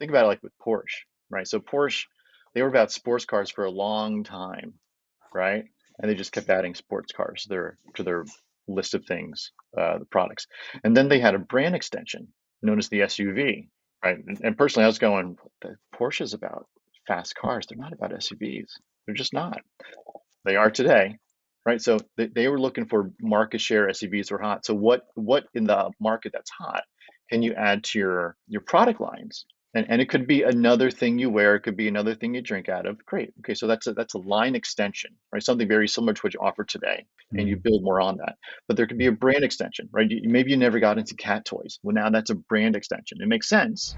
think about it like with Porsche, right? So Porsche, they were about sports cars for a long time, right? And they just kept adding sports cars to their list of things, the products. And then they had a brand extension known as the SUV, right? And personally, I was going, the Porsche is about fast cars. They're not about SUVs. They're just not. They are today, right? So they were looking for market share. SUVs were hot. So what in the market that's hot can you add to your product lines? And it could be another thing you wear. It could be another thing you drink out of. Great. Okay, so that's a line extension, right? Something very similar to what you offer today, and you Mm. build more on that. But there could be a brand extension, right? Maybe you never got into cat toys. Well, now that's a brand extension. It makes sense.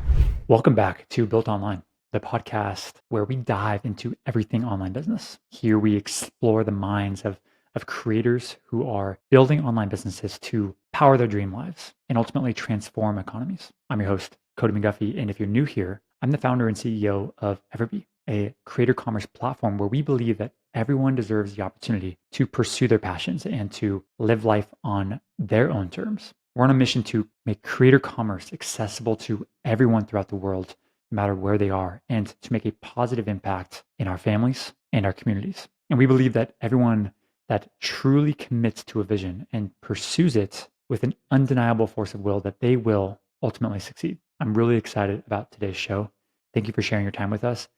Welcome back to Built Online, the podcast where we dive into everything online business. Here we explore the minds of creators who are building online businesses to power their dream lives and ultimately transform economies. I'm your host, Cody McGuffie, and if you're new here, I'm the founder and CEO of EverBee, a creator commerce platform where we believe that everyone deserves the opportunity to pursue their passions and to live life on their own terms. We're on a mission to make creator commerce accessible to everyone throughout the world, no matter where they are, and to make a positive impact in our families and our communities. And we believe that everyone that truly commits to a vision and pursues it with an undeniable force of will, that they will ultimately succeed. I'm really excited about today's show. Thank you for sharing your time with us.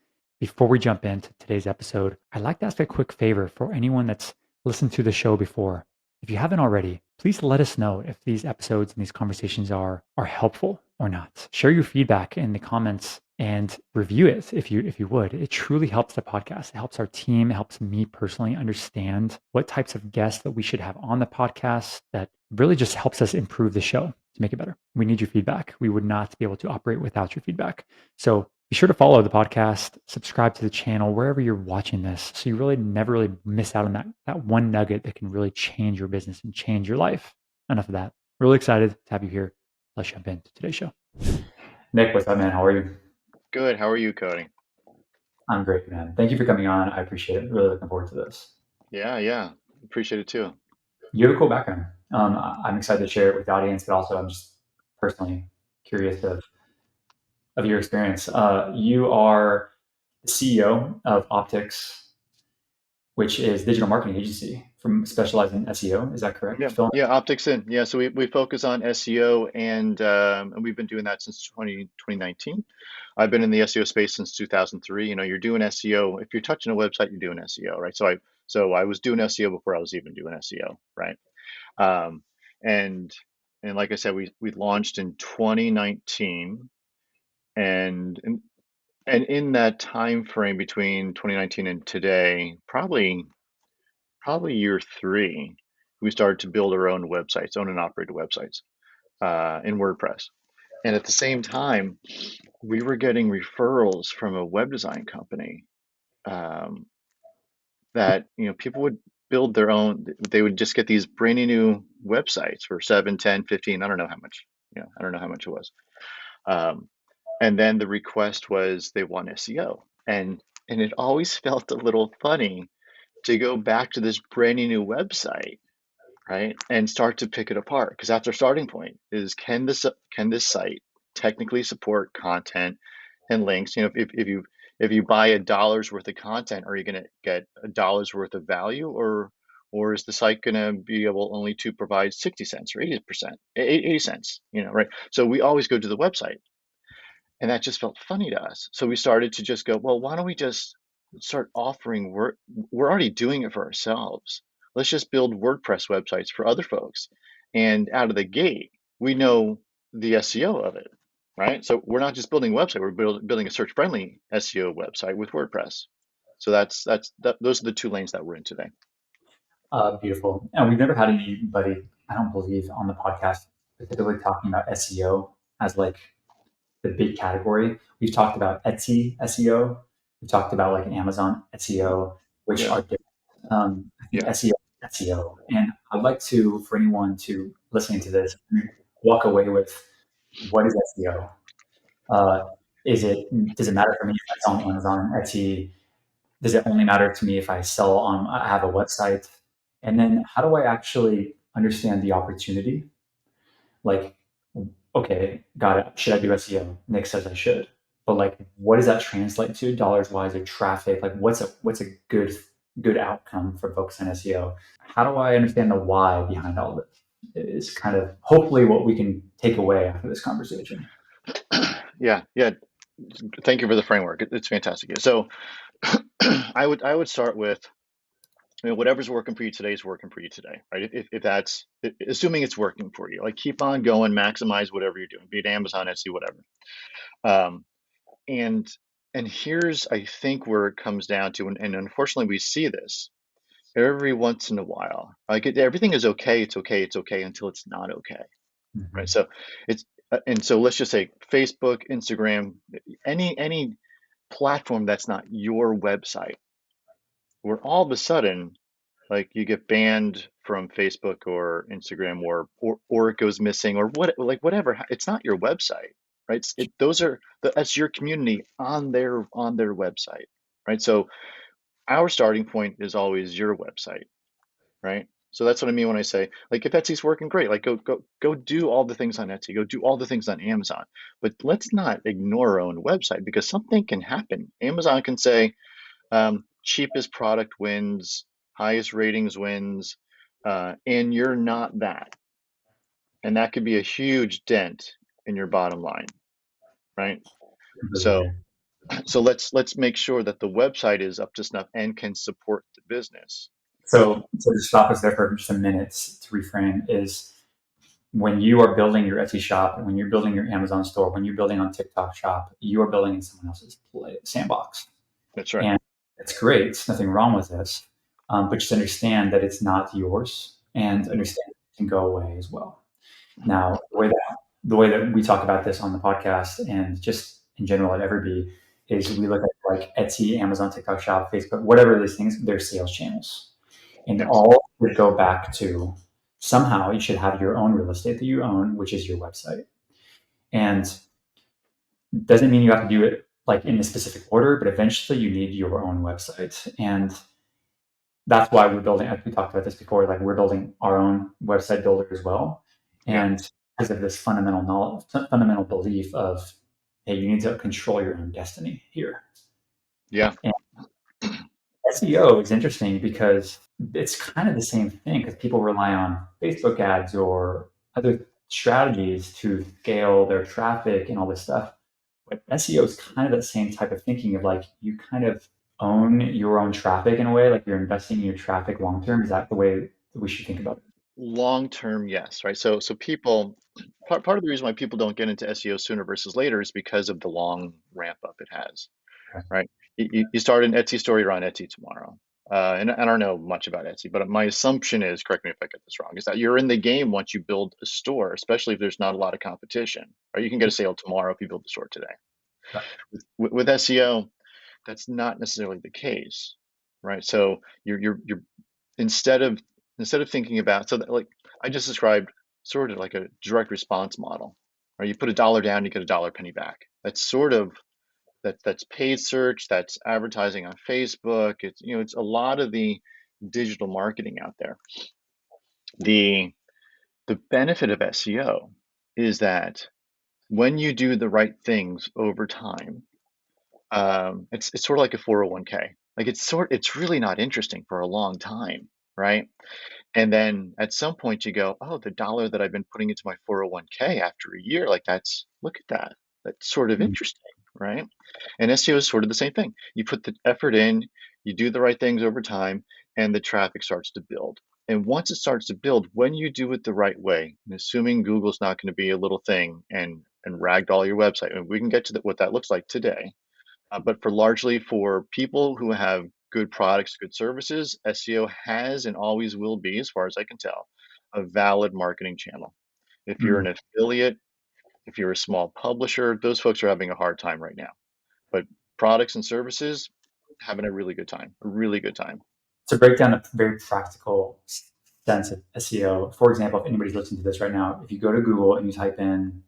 Before we jump into today's episode, I'd like to ask a quick favor for anyone that's listened to the show before. If you haven't already, please let us know if these episodes and these conversations are helpful or not. Share your feedback in the comments and review it if you would. It truly helps the podcast. It helps our team, it helps me personally understand what types of guests that we should have on the podcast. That really just helps us improve the show to make it better. We need your feedback. We would not be able to operate without your feedback. So be sure to follow the podcast, subscribe to the channel wherever you're watching this, so you really never really miss out on that one nugget that can really change your business and change your life. Enough of that. Really excited to have you here. Let's jump into today's show. Nick, what's up, man? How are you? Good. How are you, Cody? I'm great, man. Thank you for coming on. I appreciate it. Really looking forward to this. Yeah. Appreciate it too. You have a cool background. I'm excited to share it with the audience, but also I'm just personally curious of your experience. You are the CEO of Optics, which is digital marketing agency from specializing in SEO. Is that correct? Yeah, optics in. Yeah, so we focus on SEO and we've been doing that since 2019. I've been in the SEO space since 2003. You're doing SEO. If you're touching a website, you're doing SEO, right? So I was doing SEO before I was even doing SEO, right? Um, and and like I said, we launched in 2019 and and and in that time frame between 2019 and today, probably year three, we started to build our own websites, own and operated websites in WordPress. And at the same time, we were getting referrals from a web design company um, that people would build their own. They would just get these brand new websites for 7, 10, 15. I don't know how much. I don't know how much it was. Um, and then the request was they want SEO, and it always felt a little funny to go back to this brand new website, right? And start to pick it apart because that's our starting point is can this site technically support content and links? If you buy $1 worth of content, are you going to get $1 worth of value, or is the site going to be able only to provide 60 cents or 80 cents, right? So we always go to the website, and that just felt funny to us. So we started to just go, well, why don't we just start offering work? We're already doing it for ourselves. Let's just build WordPress websites for other folks. And out of the gate, we know the SEO of it, right? So we're not just building a website, we're building a search-friendly SEO website with WordPress. So those are the two lanes that we're in today. Beautiful. And we've never had anybody, I don't believe, on the podcast specifically talking about SEO as like the big category. We've talked about Etsy SEO. We've talked about like Amazon SEO, which Yeah, are different. I think yeah. SEO. And I'd like to, for anyone to listening to this, walk away with what is SEO? Uh, does it matter for me if I sell on Amazon, Etsy? Does it only matter to me if I have a website? And then how do I actually understand the opportunity? Like, okay, got it. Should I do SEO? Nick says I should. but like, what does that translate to dollars wise or traffic? Like, what's a good outcome for folks on SEO? How do I understand the why behind all of it? Is kind of hopefully what we can take away after this conversation. Yeah, yeah. Thank you for the framework. It's fantastic. So I would start with, whatever's working for you today is working for you today, right? If that's assuming it's working for you, like keep on going, maximize whatever you're doing, be it Amazon, Etsy, whatever. Um, and and here's I think where it comes down to, and unfortunately we see this every once in a while. Like everything is okay, it's okay, it's okay until it's not okay, right? Mhm. So it's and so let's just say Facebook, Instagram, any platform that's not your website, where all of a sudden like you get banned from Facebook or Instagram, or it goes missing, or whatever. It's not your website, right? That's your community on their website, right? So our starting point is always your website, right? So that's what I mean when I say, like, if Etsy's working great, like go do all the things on Etsy, go do all the things on Amazon, but let's not ignore our own website, because something can happen. Amazon can say, cheapest product wins, highest ratings wins, and you're not that. And that could be a huge dent in your bottom line, right? Completely So agree. so let's make sure that the website is up to snuff and can support the business. So to stop us there for just a minute to reframe is when you are building your Etsy shop, when you're building your Amazon store, when you're building on TikTok shop, you are building in someone else's sandbox. That's right. And it's great. There's nothing wrong with this. But just understand that it's not yours and Mhm. understand it can go away as well. Now, the way that we talk about this on the podcast and just in general at EverBee is we look at like Etsy, Amazon, TikTok Shop, Facebook, whatever these things, they're sales channels. And Yes. all would go back to somehow you should have your own real estate that you own, which is your website. And doesn't mean you have to do it like in a specific order, but eventually you need your own website. And that's why we're building, as we talked about this before, like we're building our own website builder as well. Yeah. And because of this fundamental knowledge, fundamental belief of, hey, you need to control your own destiny here. Yeah. And SEO is interesting because it's kind of the same thing because people rely on Facebook ads or other strategies to scale their traffic and all this stuff. But SEO is kind of that same type of thinking of like you kind of own your own traffic in a way, like you're investing in your traffic long term. Is that the way that we should think about it? Long term, yes, right? So people, part of the reason why people don't get into SEO sooner versus later is because of the long ramp up it has, Okay. right? You start an Etsy store, you're on Etsy tomorrow. And I don't know much about Etsy, but my assumption is, correct me if I get this wrong, is that you're in the game once you build a store, especially if there's not a lot of competition, right? You can get a sale tomorrow if you build the store today. Correct. With SEO, that's not necessarily the case, right? So you're instead of thinking about, so that, like I just described, sort of like a direct response model, right? You put a dollar down, you get a dollar penny back. That's sort of that's paid search, that's advertising on Facebook. It's a lot of the digital marketing out there. The the benefit of SEO is that when you do the right things over time, it's sort of like a 401k. Like it's really not interesting for a long time, right? And then at some point you go, oh, the dollar that I've been putting into my 401k after a year, like look at that. That's sort of Mm. interesting, right? And SEO is sort of the same thing. You put the effort in, you do the right things over time, and the traffic starts to build. And once it starts to build, when you do it the right way, and assuming Google's not going to be a little thing and ragdoll your website, and we can get to what that looks like today. But for people who have good products, good services, SEO has and always will be, as far as I can tell, a valid marketing channel. If you're an Mm. affiliate, if you're a small publisher, those folks are having a hard time right now. But products and services, having a really good time, a really good time. To break down a very practical sense of SEO, for example, if anybody's listening to this right now, if you go to Google and you type in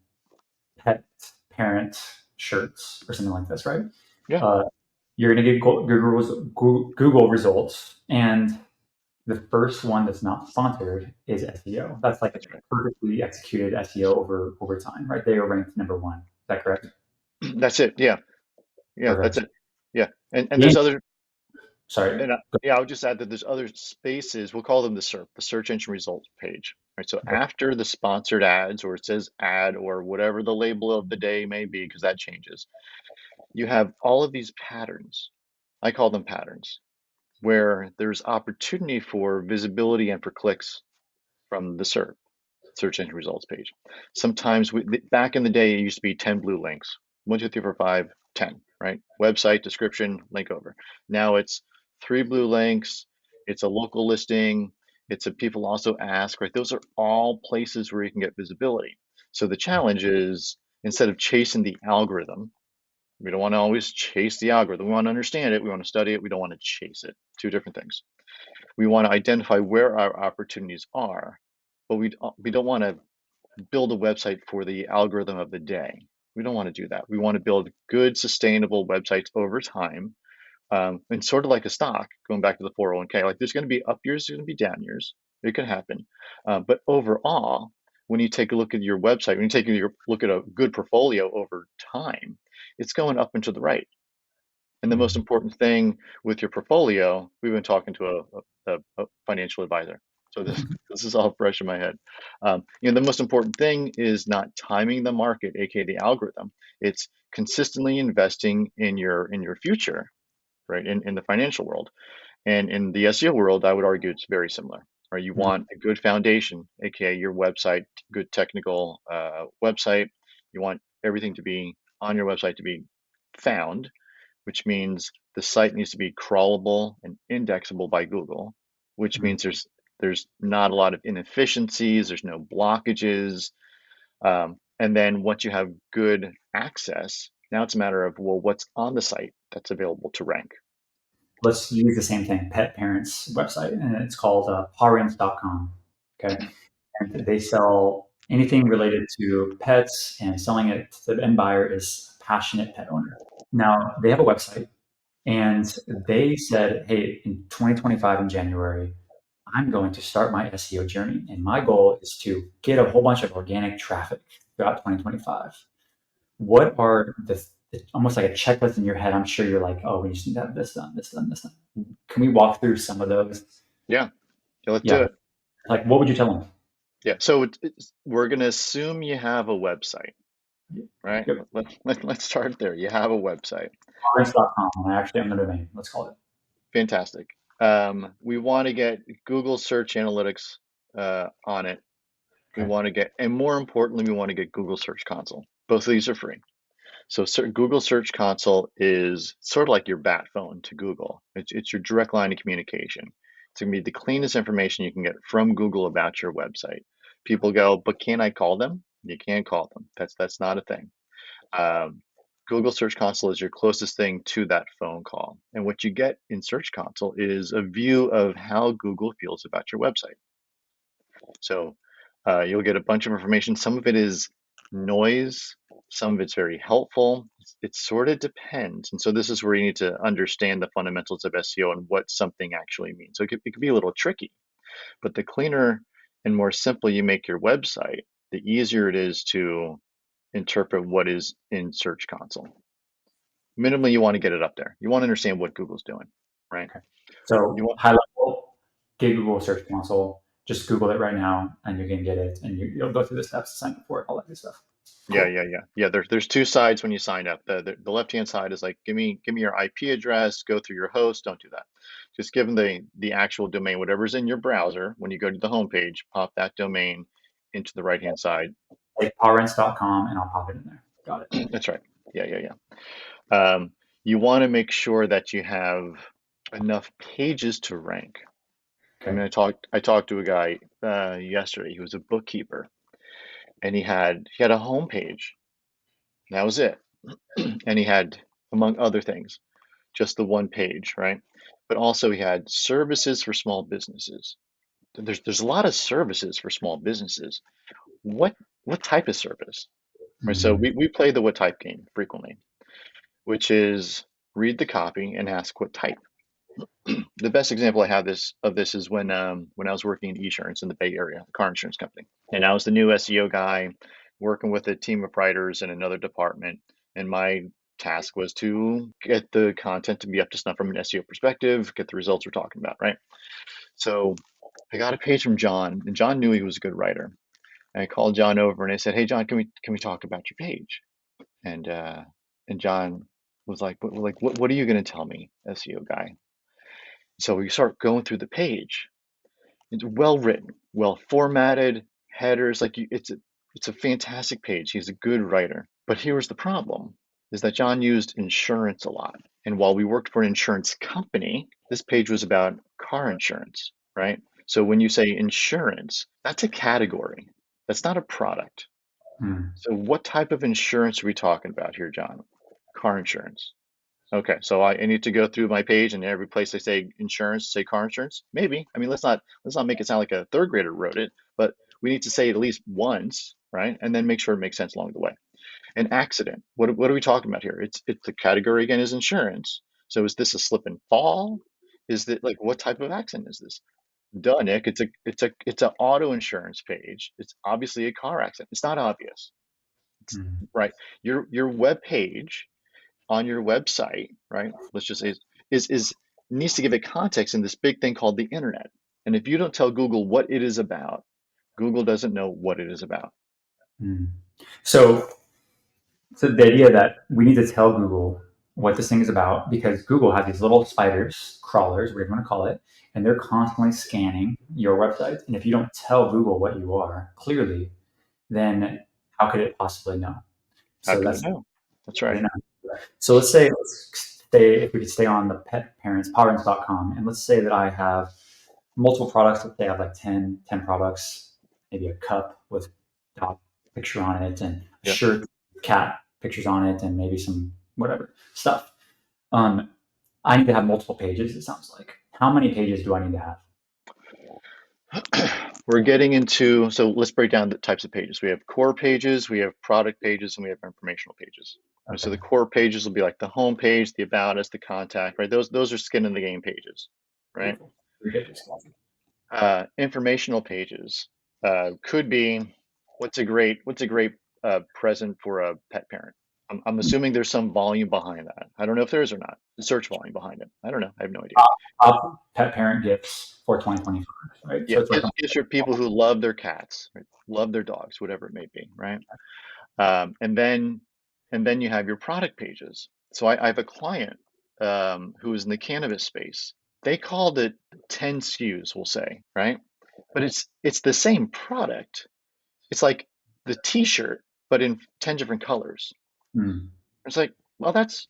pet parent shirts or something like this, right? Yeah, Uh, you're going to get Google results, and the first one that's not sponsored is SEO. That's like that's right. perfectly executed SEO over time, right? They are ranked number one. Is that correct? That's it. Yeah. Yeah, that's Perfect. it. Yeah, and Yeah. there's other, Sorry. yeah, I would just add that there's other spaces. We'll call them the SERP, the search engine results page. Right. So after the sponsored ads, or it says ad, or whatever the label of the day may be, because that changes, you have all of these patterns. I call them patterns, where there's opportunity for visibility and for clicks from the SERP, search engine results page. Sometimes back in the day, it used to be 10 blue links. 1, 2, 3, 4, 5, 10, right? Website, description, link over. Now it's 3 blue links. It's a local listing. It's a people also ask, right? Those are all places where you can get visibility. So the challenge is, instead of chasing the algorithm, we don't want to always chase the algorithm. We want to understand it. We want to study it. We don't want to chase it. Two different things. We want to identify where our opportunities are, but we don't want to build a website for the algorithm of the day. We don't want to do that. We want to build good, sustainable websites over time. And sort of like a stock, going back to the 401k, like there's going to be up years, there's going to be down years. It could happen. But overall, when you take a look at your website, when you take a look at a good portfolio over time, it's going up and to the right. And the most Mhm. important thing with your portfolio, we've been talking to a financial advisor. So this this is all fresh in my head. The most important thing is not timing the market, aka the algorithm. It's consistently investing in your future, right? In the financial world. And in the SEO world, I would argue it's very similar. Right? You Mhm. want a good foundation, aka your website, good technical website. You want everything to be on your website to be found, which means the site needs to be crawlable and indexable by Google, which Mhm. means there's not a lot of inefficiencies, there's no blockages. And then once you have good access, now it's a matter of, well, what's on the site that's available to rank. Let's use the same thing, pet parents website, and it's called parents.com. Okay. And they sell anything related to pets, and selling it to the end buyer is a passionate pet owner. Now, they have a website, and they said, hey, in 2025 in January, I'm going to start my SEO journey. And my goal is to get a whole bunch of organic traffic throughout 2025. What are almost like a checklist in your head? I'm sure you're like, oh, we just need to have this done, this done, this done. Can we walk through some of those? Yeah, yeah, let's do Yeah. it. Like, what would you tell them? Yeah, so we're going to assume you have a website, right? Yep. Let's start there. You have a website. Comments.com. I actually own the domain. Let's call it. Fantastic. We want to get Google Search Analytics on it. We Okay. want to get, and more importantly, we want to get Google Search Console. Both of these are free. So Google Search Console is sort of like your bat phone to Google. It's your direct line of communication. It's going to be the cleanest information you can get from Google about your website. People go, but can I call them? You can't call them. That's not a thing. Um, Google Search Console is your closest thing to that phone call. And what you get in Search Console is a view of how Google feels about your website. So you'll get a bunch of information. Some of it is noise, some of it's very helpful. It sort of depends. And so this is where you need to understand the fundamentals of SEO and what something actually means. So it could be a little tricky, but the cleaner and more simple you make your website, the easier it is to interpret what is in Search Console. Minimally, you want to get it up there. You want to understand what Google's doing, right? Okay. You So want, high level, get Google Search Console. Just Google it right now, and you can get it, and you'll go through the steps to sign up for it, all that good stuff. yeah, Cool. yeah, yeah, yeah. There's two sides when you sign up. The left hand side is like, give me your IP address, go through your host. Don't do that. Just give them the actual domain, whatever's in your browser. When you go to the home page, pop that domain into the right hand side. Like powerrents.com, and I'll pop it in there. Got it. That's right. Yeah, yeah, yeah. You want to make sure that you have enough pages to rank. I Okay. mean, I talked to a guy yesterday. He was a bookkeeper, and he had a homepage. That was it. And he had, among other things, just the one page, right? But also he had services for small businesses. There's a lot of services for small businesses. What what type of service? Right. So Mhm. we play the what type game frequently, which is read the copy and ask what type. The best example I have this is when I was working in insurance in the Bay Area, a car insurance company. And I was the new SEO guy working with a team of writers in another department. And my task was to get the content to be up to snuff from an SEO perspective, get the results we're talking about, right? So I got a page from John, and John knew he was a good writer. And I called John over and I said, "Hey, John, can we talk about your page?" And John was like, what are you going to tell me, SEO guy?" So we start going through the page. It's well written, well formatted, headers. It's a fantastic page. He's a good writer. But here was the problem: is that John used insurance a lot. And while we worked for an insurance company, this page was about car insurance, right? So when you say insurance, that's a category. That's not a product. Mm. So what type of insurance are we talking about here, John? Car insurance. Okay, so I need to go through my page and every place they say insurance, say car insurance? Maybe. I mean, let's not make it sound like a third grader wrote it, but we need to say it at least once, right? And then make sure it makes sense along the way. An accident. What are we talking about here? It's the category again is insurance. So is this a slip and fall? Is that like what type of accident is this? Duh, Nick. It's an auto insurance page. It's obviously a car accident. It's not obvious. It's Mm. right. Your web page on your website, right? Let's just say is needs to give it context in this big thing called the internet. And if you don't tell Google what it is about, Google doesn't know what it is about. Mm. So, so the idea that we need to tell Google what this thing is about, because Google has these little spiders, crawlers, whatever you want to call it, and they're constantly scanning your website. And if you don't tell Google what you are clearly, then how could it possibly know? How So could it that's know? That's you right. know. So let's stay if we could stay on the pet parents powerins.com, and let's say that I have multiple products. Let's say I have like 10 products, maybe a cup with dog picture on it, and a Yep. shirt, cat pictures on it, and maybe some whatever stuff. Um, I need to have multiple pages. It sounds like. How many pages do I need to have? We're getting into, so let's break down the types of pages. We have core pages, we have product pages, and we have informational pages. And so Okay, the core pages will be like the home page, the about us, the contact, right? Those are skin in the game pages, right? beautiful. 3 pages. Informational pages could be what's a great present for a pet parent. I'm assuming there's some volume behind that. I don't know if there is or not. The search volume behind it. I don't know. I have no idea. Pet parent gifts for 2025, right? Yeah, So it's like gives your people who love their cats, right? Love their dogs, whatever it may be, right? And then you have your product pages. So I have a client who is in the cannabis space. They called it 10 SKUs, we'll say, right? But it's the same product. It's like the T-shirt, but in 10 different colors. mm, It's like, well, that's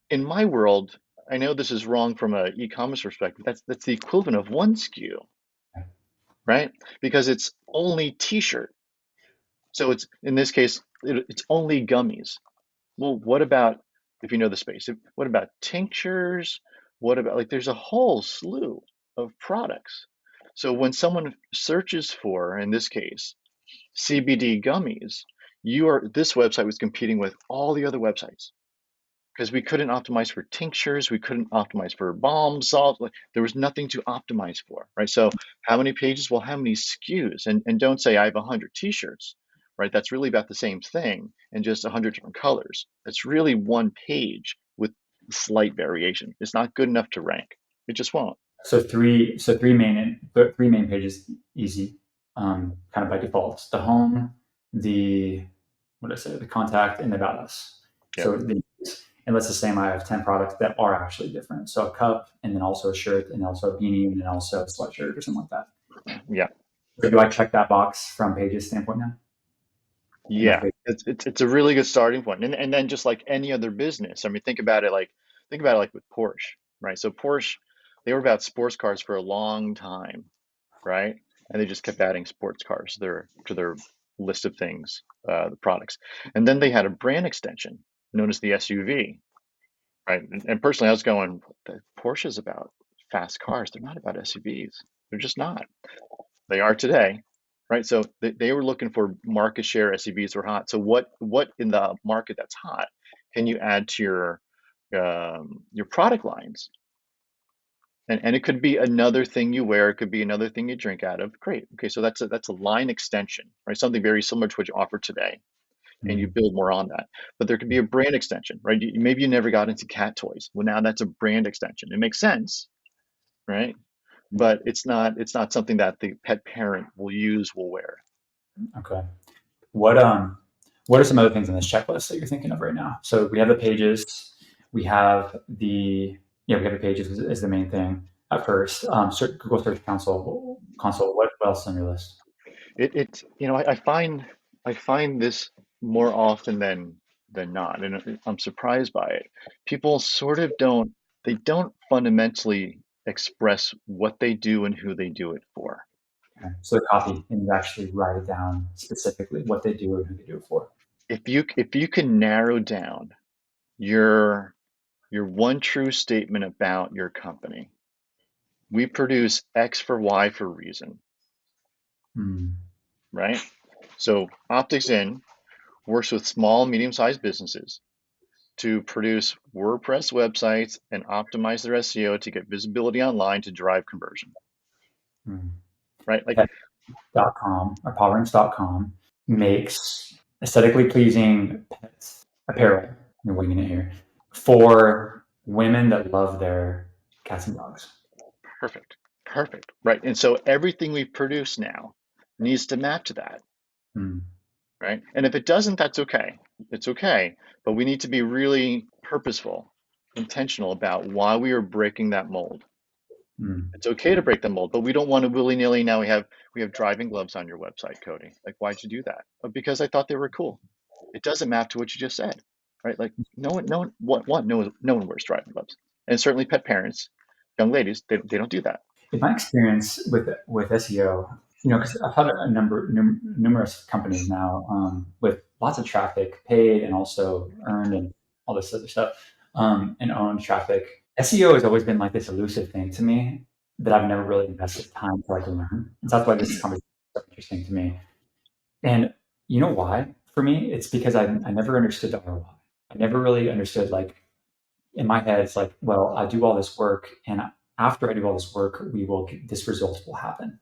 in my world. I know this is wrong from a e-commerce perspective. That's the equivalent of one SKU, right? Because it's only T-shirt. So it's in this case, it's only gummies. Well, what about if you know the space? What about tinctures? What about like there's a whole slew of products. So when someone searches for, in this case, CBD gummies, this website was competing with all the other websites because we couldn't optimize for tinctures, we couldn't optimize for balm salts. Like, there was nothing to optimize for, right? So how many pages? Well, how many SKUs? And don't say I have 100 t-shirts, right? That's really about the same thing in just 100 different colors. It's really one page with slight variation. It's not good enough to rank. It just won't. three main pages, easy, kind of by default. The home, the what did I say, the contact, and the about us. Yep. And let's just say I have 10 products that are actually different. So a cup, and then also a shirt, and also a beanie, and then also a sweatshirt or something like that. Yeah. So do I check that box from pages standpoint now? Enough Yeah, pages. it's a really good starting point. And then just like any other business, I mean, think about it like with Porsche, right? So Porsche, they were about sports cars for a long time, right? And they just kept adding sports cars to their list of things, the products. And then they had a brand extension known as the SUV, right? And personally, I was going, the Porsche is about fast cars. They're not about SUVs. They're just not. They are today, right? So they were looking for market share. SUVs were hot. So what in the market that's hot can you add to your product lines? And it could be another thing you wear. It could be another thing you drink out of. Great. Okay, so that's a line extension, right? Something very similar to what you offer today. and you build more on that. But there could be a brand extension, right? Maybe you never got into cat toys. Well, now that's a brand extension. It makes sense, right? But it's not something that the pet parent will wear. Okay. What are some other things on this checklist that you're thinking of right now? So we have the pages, we have the we have the pages is the main thing at first. Google Search Console. What else on your list? I find this more often than not, and I'm surprised by it. People sort of don't fundamentally express what they do and who they do it for. Okay. So the copy, and you actually write it down specifically what they do and who they do it for. If you can narrow down your one true statement about your company, we produce X for Y for reason, Hmm. right? So Optics In works with small, medium-sized businesses to produce WordPress websites and optimize their SEO to get visibility online to drive conversion, Hmm. right? Like, Pets.com or powerings.com makes aesthetically pleasing pets apparel. You're winging it here for women that love their cats and dogs. perfect, perfect, right? And so everything we produce now needs to map to that, Hmm. right? And if it doesn't, that's okay. It's okay, but we need to be really purposeful, intentional about why we are breaking that mold. Hmm. It's okay to break the mold, but we don't want to willy-nilly. Now we have driving gloves on your website, Cody. Like, why'd you do that? Oh, because I thought they were cool. It doesn't map to what you just said, right? Like, no one wears driving gloves, and certainly pet parents, young ladies, they don't do that. In my experience with SEO, because I've had a numerous companies now with lots of traffic, paid and also earned, and all this other stuff, and owned traffic. SEO has always been like this elusive thing to me that I've never really invested time to like learn. And so that's why this conversation is so interesting to me. And you know why? For me, it's because I never understood the ROI. I never really understood like in my head, it's like, well, I do all this work, and after I do all this work, this result will happen.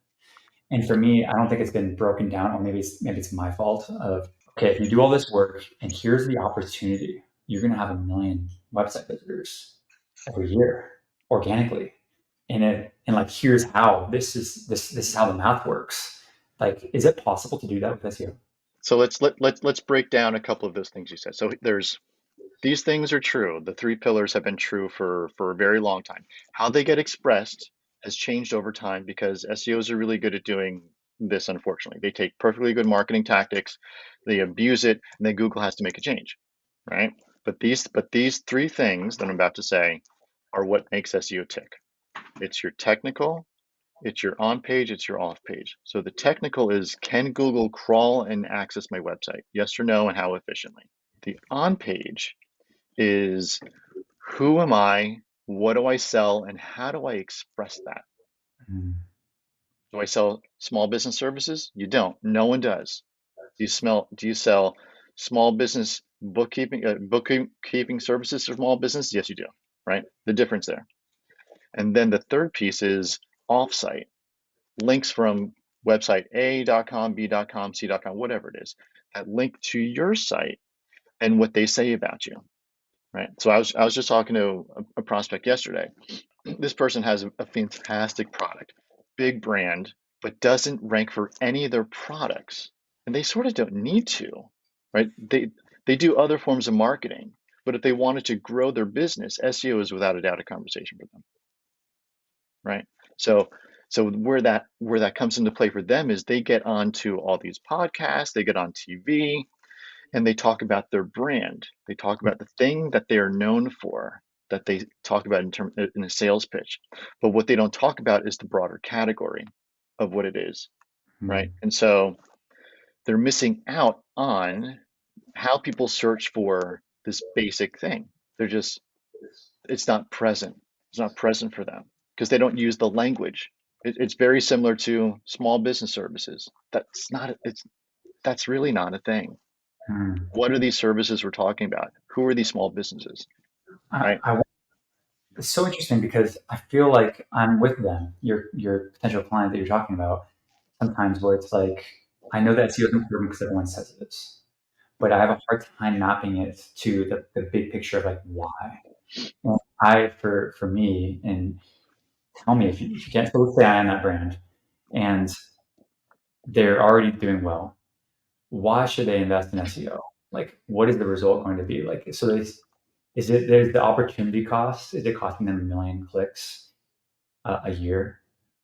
And for me, I don't think it's been broken down, or maybe it's my fault. Of okay, if you do all this work, and here's the opportunity, you're going to have 1 million website visitors every year organically, and like here's how this is how the math works. Like, is it possible to do that with SEO? So let's break down a couple of those things you said. So there's these things are true. The three pillars have been true for a very long time. How they get expressed has changed over time because SEOs are really good at doing this, unfortunately. They take perfectly good marketing tactics, they abuse it, and then Google has to make a change, right? But these three things that I'm about to say are what makes SEO tick. It's your technical, it's your on page, it's your off page. So the technical is, can Google crawl and access my website? Yes or no, and how efficiently? The on page is, who am I? What do I sell? And how do I express that? Mm. Do I sell small business services? You don't. No one does. Do you sell small business bookkeeping services for small business? Yes, you do. Right? The difference there. And then the third piece is offsite links from website A.com, B.com, C.com, whatever it is, that link to your site and what they say about you. Right. So I was just talking to a prospect yesterday. This person has a fantastic product, big brand, but doesn't rank for any of their products. And they sort of don't need to, right? They do other forms of marketing, but if they wanted to grow their business, SEO is without a doubt a conversation for them, right? So where that comes into play for them is they get onto all these podcasts, they get on TV, and they talk about their brand. They talk about the thing that they are known for, that they talk about in a sales pitch. But what they don't talk about is the broader category of what it is, right? Mm. And so they're missing out on how people search for this basic thing. They're just, it's not present. It's not present for them because they don't use the language. It's very similar to small business services. That's really not a thing. Mm. What are these services we're talking about? Who are these small businesses, right? I It's so interesting because I feel like I'm with them, your potential client that you're talking about, sometimes where it's like, I know that SEO is important because everyone says it is. but I have a hard time mapping it to the big picture of like why. And for me, and tell me if you can't. So let's say I am that brand, and they're already doing well. Why should they invest in SEO? Like, what is the result going to be? Like, so is it there's the opportunity cost? Is it costing them 1 million clicks a year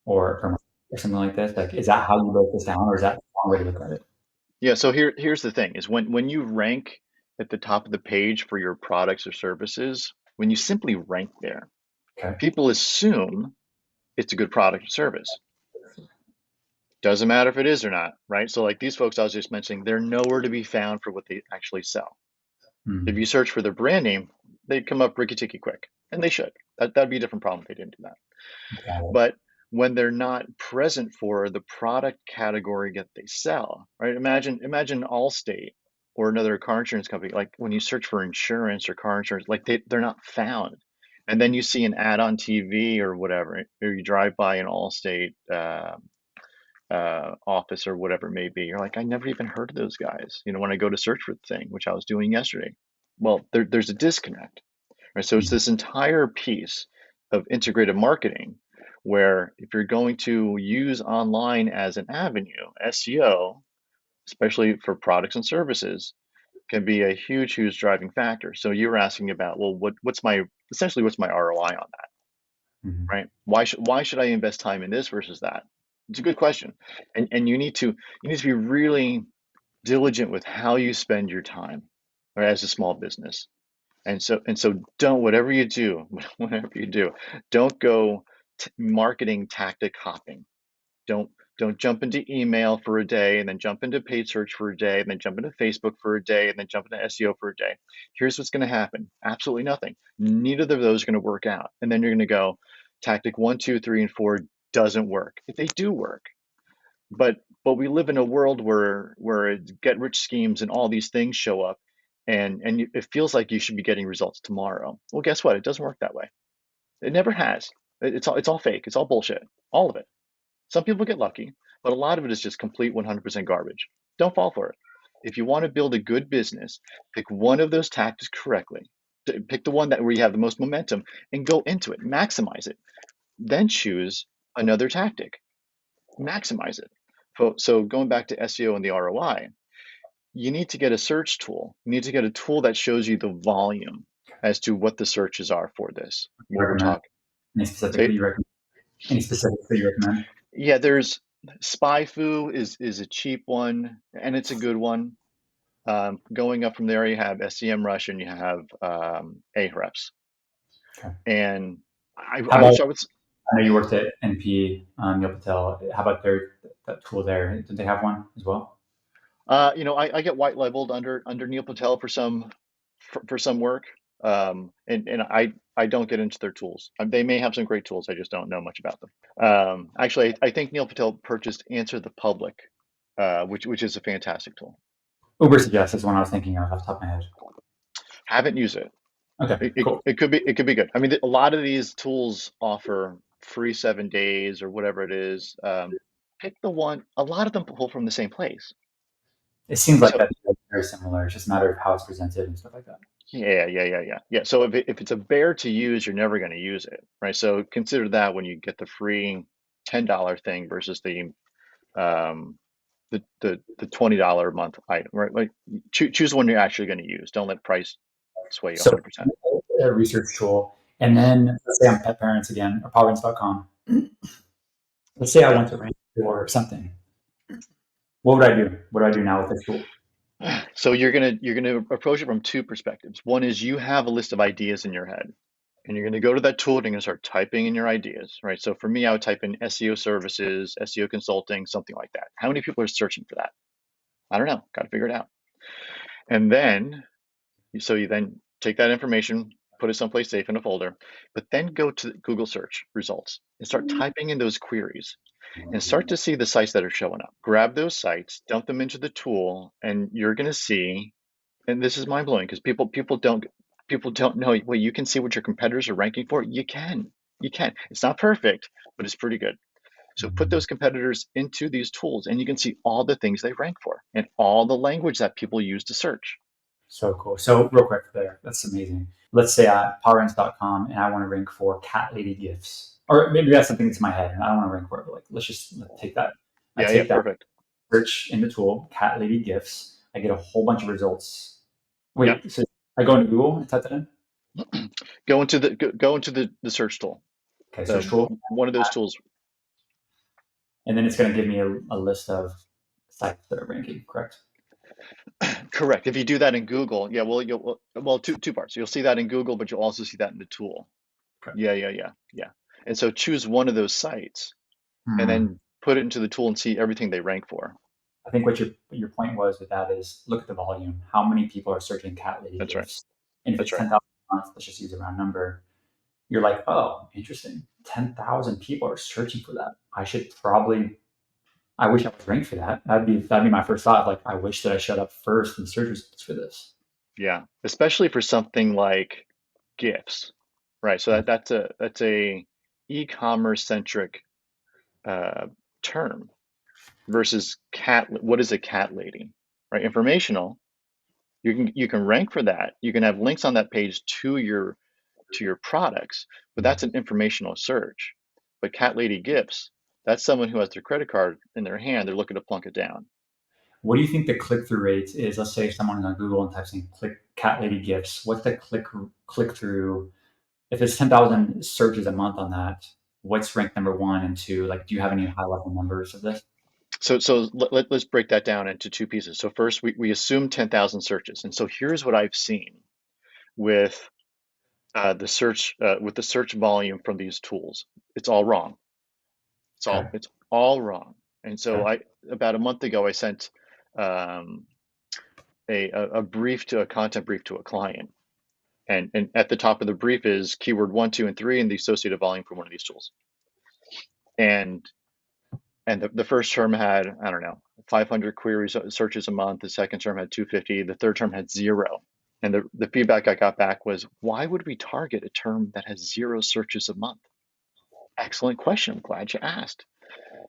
or per month or something like this? Like, is that how you break this down, or is that the wrong way to look at it? Yeah, so here's the thing is when you rank at the top of the page for your products or services, when you simply rank there, Okay. people assume it's a good product or service. Doesn't matter if it is or not, right? So like these folks I was just mentioning, they're nowhere to be found for what they actually sell. If Mm-hmm. you search for their brand name, they'd come up ricky ticky quick, and they should. That'd be a different problem if they didn't do that. But when they're not present for the product category that they sell, right? Imagine Allstate or another car insurance company. Like when you search for insurance or car insurance, like they're not found. And then you see an ad on TV or whatever, or you drive by an Allstate office or whatever it may be. You're like, I never even heard of those guys. When I go to search for the thing, which I was doing yesterday. Well, there's a disconnect. Right? So it's Mm-hmm. this entire piece of integrated marketing where if you're going to use online as an avenue, SEO, especially for products and services, can be a huge driving factor. So you were asking about, well, what's my ROI on that, Mm-hmm. right? Why should I invest time in this versus that? It's a good question, and you need to be really diligent with how you spend your time, or as a small business. And so don't whatever you do, whatever you do, don't go marketing tactic hopping. Don't don't jump into email for a day and then jump into paid search for a day and then jump into Facebook for a day and then jump into SEO for a day. Here's what's going to happen. Absolutely nothing. Neither of those are going to work out. And then you're going to go tactic one, two, three, and four doesn't work. If they do work, but we live in a world where get rich schemes and all these things show up, and it feels like you should be getting results tomorrow. Well, guess what? It doesn't work that way. It never has. It's all fake. It's all bullshit. All of it. Some people get lucky, but a lot of it is just complete 100% garbage. Don't fall for it. If you want to build a good business, pick one of those tactics correctly. Pick the one that where you have the most momentum and go into it. Maximize it. Then choose another tactic. Maximize it. So going back to SEO and the ROI, you need to get a search tool. You need to get a tool that shows you the volume as to what the searches are for this. We're Recommend talking. any specific Say, that you recommend? Any specifics that you recommend? yeah, there's SpyFu is a cheap one, and it's a good one. Going up from there, you have SEMrush and you have Ahrefs. Okay. And I, How I would about, start with, I know you worked at NP, Neil Patel. How about that tool there? Did they have one as well? I get white labeled under Neil Patel for some work, and I don't get into their tools. They may have some great tools, I just don't know much about them. Actually, I think Neil Patel purchased Answer the Public, which is a fantastic tool. Uber Suggest is one I was thinking of off the top of my head. Haven't used it. Okay, It, it, cool. it could be good. I mean, a lot of these tools offer free 7 days or whatever it is. Pick the one. A lot of them pull from the same place. It seems like So that's very similar. It's just a matter of how it's presented and stuff like that. yeah. So if it's a bear to use, you're never going to use it, right? So consider that when you get the free $10 thing versus um the $20 a month item, right? Like choose the one you're actually going to use. Don't let price sway you So 100%. a research tool. And then let's say I'm pet parents again, or powerins.com. Let's say I Yep. want to rank for something. What would I do? What do I do now with this tool? So you're gonna approach it from two perspectives. One is you have a list of ideas in your head, and you're gonna go to that tool and you're gonna start typing in your ideas, right? So for me, I would type in SEO services, SEO consulting, something like that. How many people are searching for that? I don't know. Got to figure it out. And then, so you then take that information, put it someplace safe in a folder, but then go to Google search results and start typing in those queries and start to see the sites that are showing up. Grab those sites, dump them into the tool, and you're going to see, and this is mind blowing because people don't know. Well, you can see what your competitors are ranking for. You can. It's not perfect, but it's pretty good. So put those competitors into these tools and you can see all the things they rank for and all the language that people use to search. So cool. So real quick there, that's amazing. Let's say I'm powerends.com and I want to rank for cat lady gifts. Or maybe that's something that's in my head and I don't want to rank for it, but like let's take that. I Yeah, take that perfect. search in the tool, cat lady gifts. I get a whole bunch of results. Yeah. Wait, so I go into Google and type that in? Go into the search tool. Okay, search tool. One of those tools. And then it's going to give me a list of sites that are ranking, correct? Correct. If you do that in Google, yeah, well, two parts. You'll see that in Google, but you'll also see that in the tool. Okay. Yeah. And so choose one of those sites and Hmm. then put it into the tool and see everything they rank for. I think what your point was with that is look at the volume. How many people are searching cat lady That's right. gifts? And if That's it's right. 10,000 a month, let's just use a round number. You're like, oh, interesting. 10,000 people are searching for that. I wish I was ranked for that. That'd be my first thought. Like, I wish that I showed up first in search results for this. Yeah. Especially for something like gifts, right? So that's a e-commerce centric uh, term versus cat. What is a cat lady, right? Informational. You can rank for that. You can have links on that page to your products, but that's an informational search. But cat lady gifts, that's someone who has their credit card in their hand. They're looking to plunk it down. What do you think the click through rate is? Let's say someone is on Google and types in click cat lady gifts. What's the click through? If it's 10,000 searches a month on that, what's ranked number one and two? Like, do you have any high level numbers of this? So let's break that down into two pieces. So first, we assume 10,000 searches, and so here's what I've seen with the search volume from these tools. It's all wrong. Okay. It's all wrong. And so Okay. about a month ago I sent um, a content brief to a client, and at the top of the brief is keyword 1, 2, and 3, and the associated volume from one of these tools. And the first term had, I don't know, 500 queries searches a month. The second term had 250. The third term had 0. And the feedback I got back was, why would we target a term that has 0 searches a month? Excellent question. I'm glad you asked.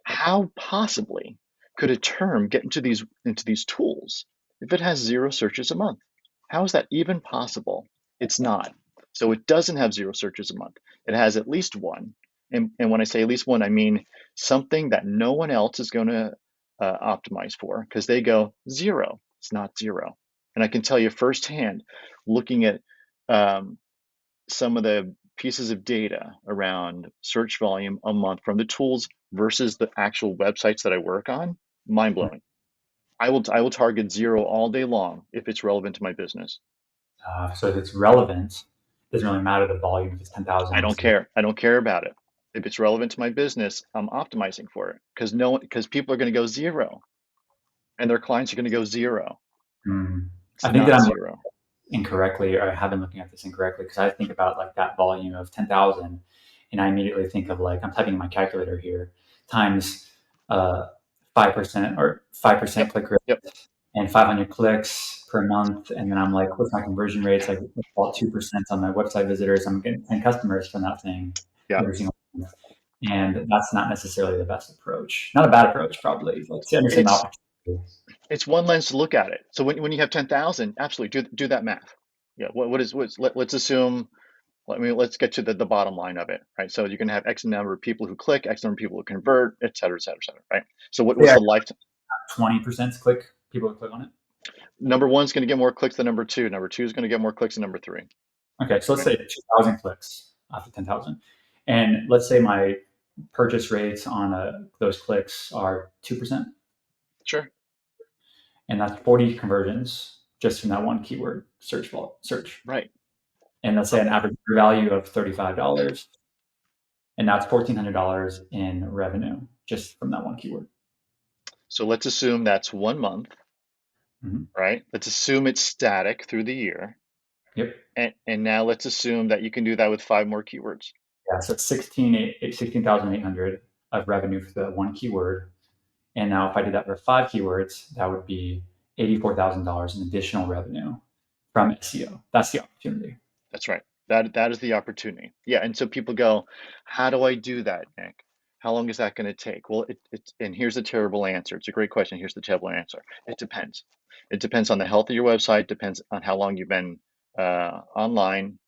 How possibly could a term get into these tools if it has 0 searches a month? How is that even possible? It's not. So it doesn't have 0 searches a month. It has at least one. And when I say at least one, I mean something that no one else is going to optimize for, because they go 0. It's not 0. And I can tell you firsthand, looking at um, some of the pieces of data around search volume a month from the tools versus the actual websites that I work on, mind blowing. I will target 0 all day long if it's relevant to my business. So if it's relevant, it doesn't really matter the volume. If it's 10,000, I don't let's say. care. I don't care about it. If it's relevant to my business, I'm optimizing for it, because people are going to go 0 and their clients are going to go 0. Hmm. It's I think that not I'm 0. incorrectly, or I have been looking at this incorrectly, because I think about like that volume of 10,000 and I immediately think of like, I'm typing in my calculator here, times uh, 5% or 5% Yep. click rate Yep. and 500 clicks per month. And then I'm like, what's my conversion rates? Like about 2% on my website visitors. I'm getting 10 customers from that thing Yeah. every single month. And that's not necessarily the best approach. Not a bad approach, probably, but to understand the It's opportunity. it's one lens to look at it. So when you have 10,000, absolutely do that math. Yeah. Let's assume. Let's get to the bottom line of it, right? So you can have X number of people who click, X number of people who convert, et cetera, et cetera, et cetera, right? So what's Yeah, the lifetime? 20% click, people who click on it. Number one's going to get more clicks than number two. Number two is going to get more clicks than number three. Okay, so let's Right? say 2,000 clicks after 10,000. And let's say my purchase rates on those clicks are 2%. Sure. And that's 40 conversions just from that one keyword search. Right. And let's say an average value of $35. And that's $1,400 in revenue just from that one keyword. So let's assume that's 1 month, Mm-hmm. right? Let's assume it's static through the year. Yep. And now let's assume that you can do that with 5 more keywords. Yeah, so it's 16,800 of revenue for the one keyword. And now if I did that for 5 keywords, that would be $84,000 in additional revenue from SEO. That's the opportunity. That's right. That is the opportunity. Yeah. And so people go, how do I do that, Nick? How long is that going to take? Well, and here's the terrible answer. It's a great question. Here's the terrible answer. It depends. It depends on the health of your website, depends on how long you've been online.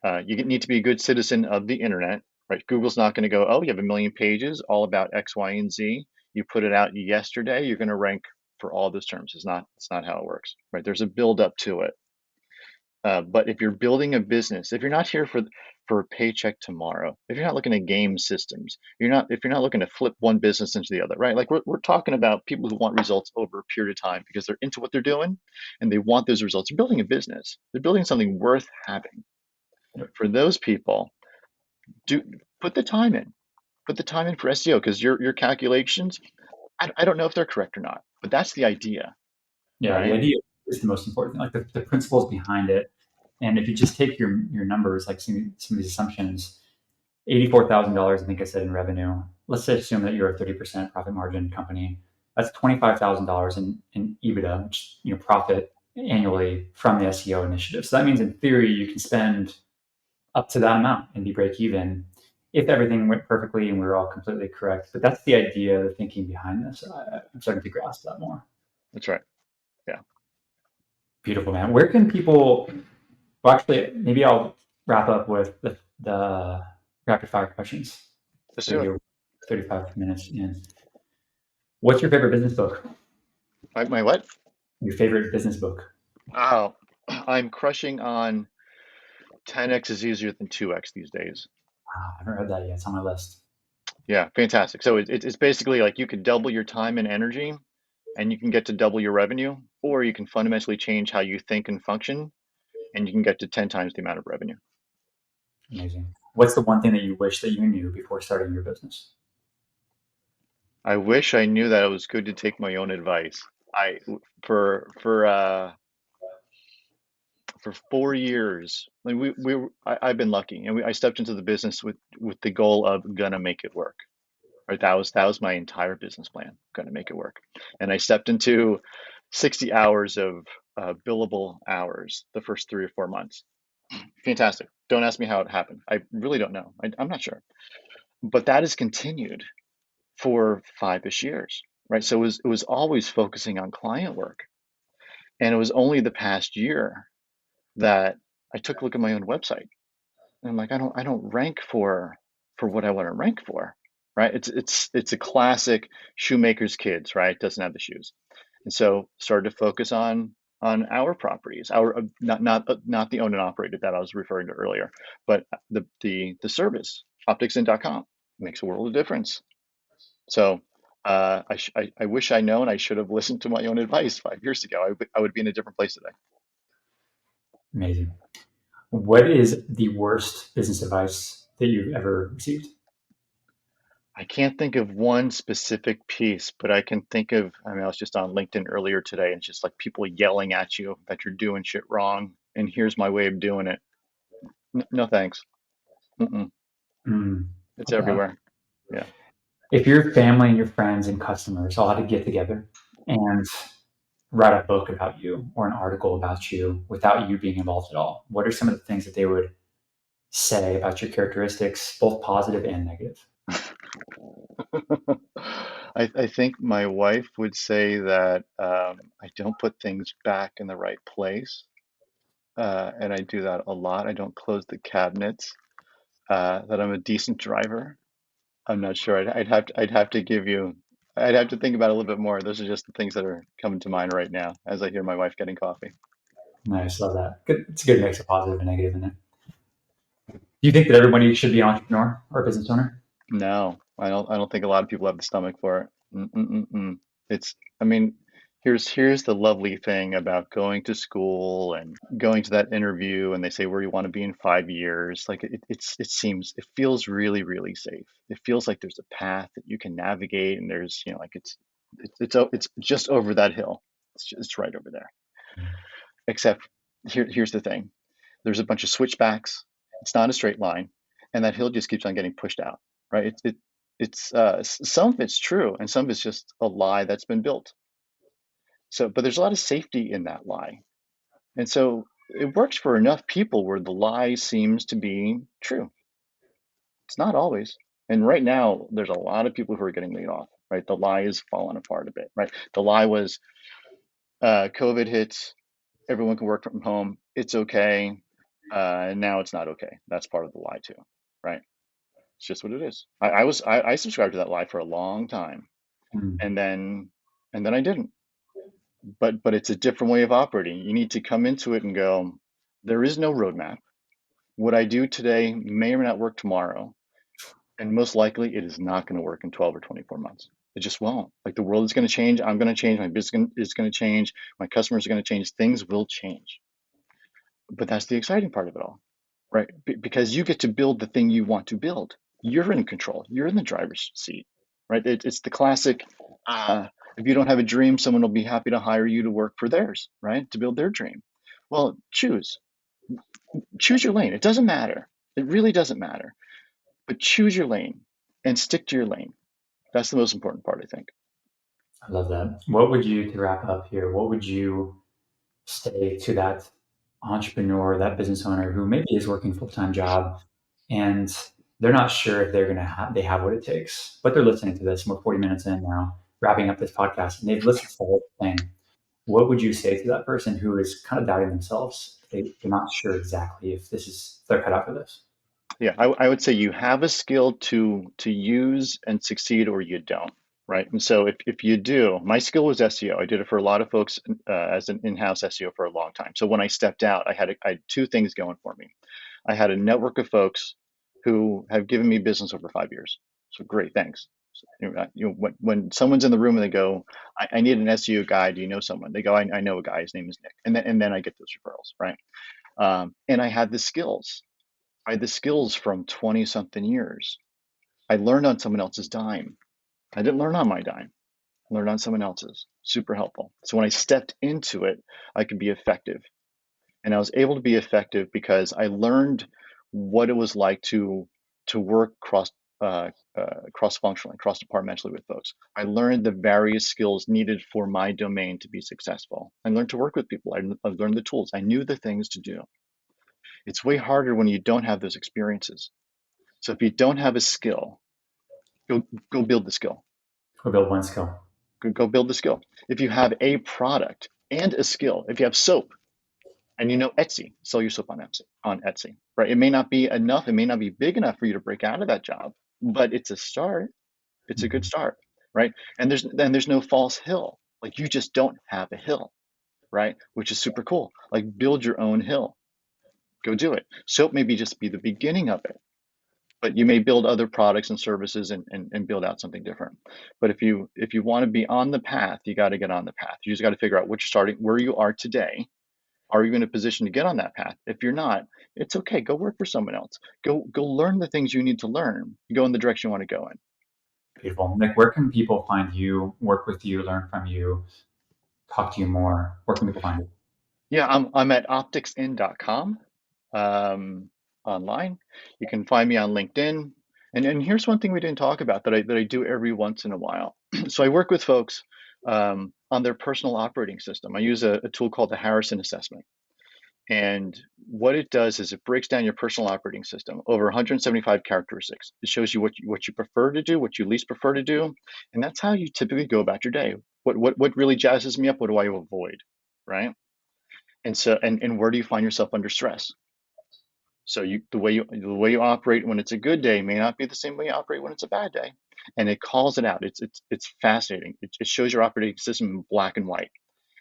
You need to be a good citizen of the internet, right? Google's not going to go, oh, you have a million pages all about X, Y, and Z. You put it out yesterday, you're going to rank for all those terms. It's not how it works, right? There's a build up to it. But if you're building a business, if you're not here for a paycheck tomorrow, if you're not looking at game systems, if you're not looking to flip one business into the other, right? Like we're talking about people who want results over a period of time because they're into what they're doing and they want those results. They're building a business. They're building something worth having. For those people, do put the time in. Put the time in for SEO because your calculations, I don't know if they're correct or not, but that's the idea, Yeah, the right? idea is the most important thing, like the principles behind it. And if you just take your numbers, like some of these assumptions, $84,000, I think I said in revenue. Let's say assume that you're a 30% profit margin company. That's $25,000 in EBITDA, which profit annually from the SEO initiative. So that means in theory you can spend up to that amount and be break even if everything went perfectly and we were all completely correct. But that's the idea, the thinking behind this. I'm starting to grasp that more. That's right. Yeah. Beautiful, man. Where can people? Well, actually, maybe I'll wrap up with the rapid fire questions. Let's do it. 30 35 minutes in. What's your favorite business book? My what? Your favorite business book? Oh, I'm crushing on 10x is easier than 2x these days. I haven't read that yet. It's on my list. Yeah, fantastic. So it's basically like you could double your time and energy and you can get to double your revenue, or you can fundamentally change how you think and function and you can get to 10 times the amount of revenue. Amazing. What's the one thing that you wish that you knew before starting your business? I wish I knew that it was good to take my own advice. I for for uh for 4 years, like I've been lucky, and I stepped into the business with the goal of gonna make it work. Right, that was my entire business plan. Gonna make it work, and I stepped into 60 hours of billable hours the first 3 or 4 months. Fantastic. Don't ask me how it happened. I really don't know. I'm not sure, but that has continued for 5-ish years. Right, so it was always focusing on client work, and it was only the past year that I took a look at my own website. And I'm like, I don't rank for what I want to rank for, right? It's a classic shoemaker's kids, right? Doesn't have the shoes, and so started to focus on our properties, our not the owned and operated that I was referring to earlier, but the service opticsin.com makes a world of difference. So I wish I known. I should have listened to my own advice 5 years ago. I would be in a different place today. Amazing. What is the worst business advice that you've ever received? I can't think of one specific piece, but I can think of, I mean, I was just on LinkedIn earlier today, and it's just like people yelling at you that you're doing shit wrong, and here's my way of doing it. No thanks. Mm-mm. Mm, It's love that. everywhere. Yeah. If your family and your friends and customers all had to get together and write a book about you or an article about you without you being involved at all, what are some of the things that they would say about your characteristics, both positive and negative? I think my wife would say that I don't put things back in the right place, and I do that a lot. I don't close the cabinets. That I'm a decent driver. I'm not sure. I'd have to give you. I'd have to think about it a little bit more. Those are just the things that are coming to mind right now as I hear my wife getting coffee. Nice, love that. Good. It's a good mix of positive and negative in it. Do you think that everybody should be an entrepreneur or a business owner? No, I don't think a lot of people have the stomach for it. Mm-mm-mm-mm. It's, I mean, here's the lovely thing about going to school and going to that interview, and they say where you want to be in 5 years. Like it feels really, really safe. It feels like there's a path that you can navigate, and there's, like it's just over that hill. It's right over there. Except here's the thing. There's a bunch of switchbacks. It's not a straight line, and that hill just keeps on getting pushed out, right? Some of it's true, and some of it's just a lie that's been built. So, but there's a lot of safety in that lie, and so it works for enough people where the lie seems to be true. It's not always. And right now, there's a lot of people who are getting laid off, right? The lie is falling apart a bit, right? The lie was COVID hits, everyone can work from home, it's okay. And now it's not okay. That's part of the lie too, right? It's just what it is. I subscribed to that lie for a long time, Mm. and then I didn't. But it's a different way of operating. You need to come into it and go, there is no roadmap. What I do today may or may not work tomorrow, and most likely it is not going to work in 12 or 24 months. It just won't. Like the world is going to change. I'm going to change. My business is going to change. My customers are going to change. Things will change. But that's the exciting part of it all, right? Because you get to build the thing you want to build. You're in control. You're in the driver's seat, right? It's the classic. Uh, if you don't have a dream, someone will be happy to hire you to work for theirs, right? To build their dream. Well, choose your lane. It doesn't matter. It really doesn't matter. But choose your lane and stick to your lane. That's the most important part, I think. I love that. What would you, to wrap up here, what would you say to that entrepreneur, that business owner who maybe is working a full-time job and they're not sure if they're going to have, they have what it takes, but they're listening to this and we're 40 minutes in now, wrapping up this podcast and they've listened to the whole thing. What would you say to that person who is kind of doubting themselves? They're not sure exactly if this is, if they're cut out for this. Yeah, I would say you have a skill to use and succeed, or you don't, right? And so if you do, my skill was SEO. I did it for a lot of folks as an in-house SEO for a long time. So when I stepped out, I had two things going for me. I had a network of folks who have given me business over 5 years. So great, thanks. So, when someone's in the room and they go, I need an SEO guy. Do you know someone? They go, I know a guy. His name is Nick. And then I get those referrals, right? And I had the skills. I had the skills from 20 something years. I learned on someone else's dime. I didn't learn on my dime. I learned on someone else's. Super helpful. So when I stepped into it, I could be effective. And I was able to be effective because I learned what it was like to work cross functionally, cross departmentally with folks. I learned the various skills needed for my domain to be successful. I learned to work with people. I learned the tools. I knew the things to do. It's way harder when you don't have those experiences. So if you don't have a skill, go build the skill. Or build one skill. Go build the skill. If you have a product and a skill, if you have soap and you know Etsy, sell your soap on Etsy, right? It may not be enough, it may not be big enough for you to break out of that job, but it's a start. It's a good Mhm. start, right? And there's no false hill. Like you just don't have a hill, right? Which is super cool. Like build your own hill. Go do it. Soap maybe just be the beginning of it, but you may build other products and services and build out something different. But if you want to be on the path, you got to get on the path. You just got to figure out what you're starting, where you are today. Are you in a position to get on that path? If you're not, it's okay. Go work for someone else. Go learn the things you need to learn. Go in the direction you want to go in. Beautiful. Nick, where can people find you, work with you, learn from you, talk to you more? Where can people find you? Yeah, I'm at opticsin.com online. You can find me on LinkedIn. And here's one thing we didn't talk about that I do every once in a while. So I work with folks on their personal operating system. I use a tool called the Harrison Assessment. And what it does is it breaks down your personal operating system over 175 characteristics. It shows you what you prefer to do, what you least prefer to do, and that's how you typically go about your day. What really jazzes me up? What do I avoid? Right? And so and where do you find yourself under stress? So the way you operate when it's a good day may not be the same way you operate when it's a bad day. And it calls it out. It's fascinating. It shows your operating system in black and white.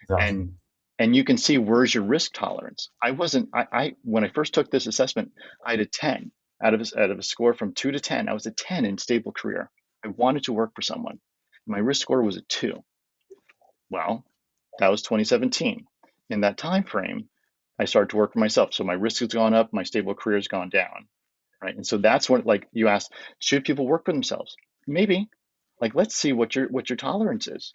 It's And awesome. and you can see where's your risk tolerance. I when I first took this assessment, I had a 10 out of a score from 2 to 10. I was a 10 in stable career. I wanted to work for someone. My risk score was a 2. Well, that was 2017. In that time frame, I started to work for myself. So my risk has gone up, my stable career has gone down, right? And so that's what, like you asked, should people work for themselves? Maybe. Like let's see what your tolerance is.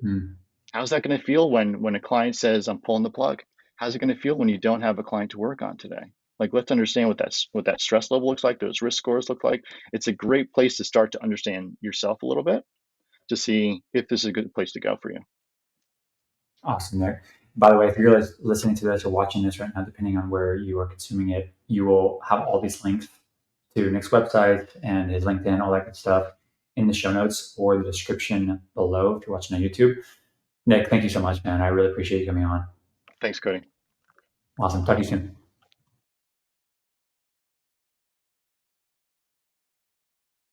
Mm. How's that going to feel when a client says I'm pulling the plug? How's it going to feel when you don't have a client to work on today? Like let's understand what that stress level looks like, those risk scores look like. It's a great place to start to understand yourself a little bit to see if this is a good place to go for you. Awesome, Nick. By the way, if you're listening to this or watching this right now, depending on where you are consuming it, you will have all these links to Nick's website and his LinkedIn, all that good stuff in the show notes or the description below if you're watching on YouTube. Nick, thank you so much, man. I really appreciate you coming on. Thanks, Cody. Awesome. Talk to you soon.